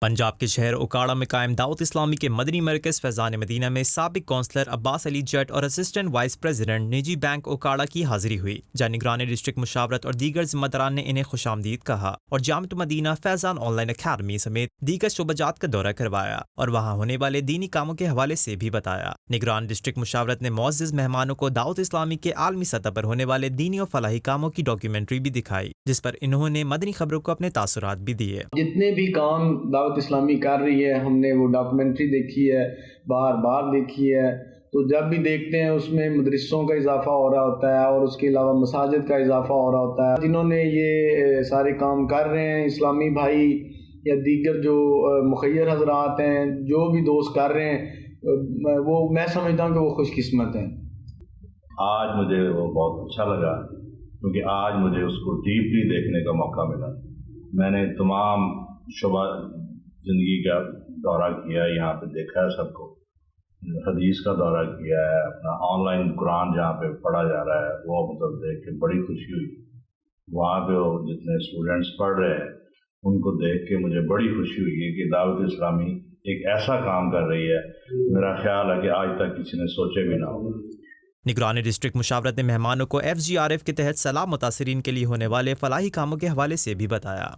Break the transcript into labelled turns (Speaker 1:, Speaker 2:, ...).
Speaker 1: پنجاب کے شہر اوکاڑا میں قائم دعوت اسلامی کے مدنی مرکز فیضان مدینہ میں سابق کونسلر عباس علی جٹ اور اسسٹنٹ وائس پریزیڈنٹ نجی بینک اوکاڑا کی حاضری ہوئی، جہاں نگران ڈسٹرکٹ مشاورت اور دیگر ذمہ داران نے انہیں خوش آمدید کہا اور جامعۃ مدینہ فیضان آن لائن اکیڈمی سمیت دیگر شعبہ جات کا دورہ کروایا اور وہاں ہونے والے دینی کاموں کے حوالے سے بھی بتایا۔ نگران ڈسٹرکٹ مشاورت نے معزز مہمانوں کو دعوت اسلامی کے عالمی سطح پر ہونے والے دینی اور فلاحی کاموں کی ڈاکیومنٹری بھی دکھائی، جس پر انہوں نے مدنی خبروں کو اپنے تاثرات بھی دیے۔
Speaker 2: جتنے بھی کام دعوت اسلامی کر رہی ہے، ہم نے وہ ڈاکومنٹری دیکھی ہے، بار دیکھی ہے، تو جب بھی دیکھتے ہیں اس میں مدرسوں کا اضافہ ہو رہا ہوتا ہے اور اس کے علاوہ مساجد کا اضافہ ہو رہا ہوتا ہے۔ جنہوں نے یہ سارے کام کر رہے ہیں، اسلامی بھائی یا دیگر جو مخیر حضرات ہیں، جو بھی دوست کر رہے ہیں، وہ میں سمجھتا ہوں کہ وہ خوش قسمت ہیں۔
Speaker 3: آج مجھے وہ بہت اچھا لگا کیونکہ آج مجھے اس کو ڈیپلی دیکھنے کا موقع ملا۔ میں نے تمام شعبہ زندگی کا دورہ کیا، یہاں پہ دیکھا ہے سب کو، حدیث کا دورہ کیا ہے، اپنا آن لائن قرآن جہاں پہ پڑھا جا رہا ہے وہ مطلب دیکھ کے بڑی خوشی ہوئی۔ وہاں پہ وہ جتنے اسٹوڈنٹس پڑھ رہے ہیں ان کو دیکھ کے مجھے بڑی خوشی ہوئی کہ دعوت اسلامی ایک ایسا کام کر رہی ہے، میرا خیال ہے کہ آج تک کسی نے سوچے بھی نہ ہو۔
Speaker 1: نگران ڈسٹرکٹ مشاورت نے مہمانوں کو FGRF کے تحت سیلاب متاثرین کے لیے ہونے والے فلاحی کاموں کے حوالے سے بھی بتایا۔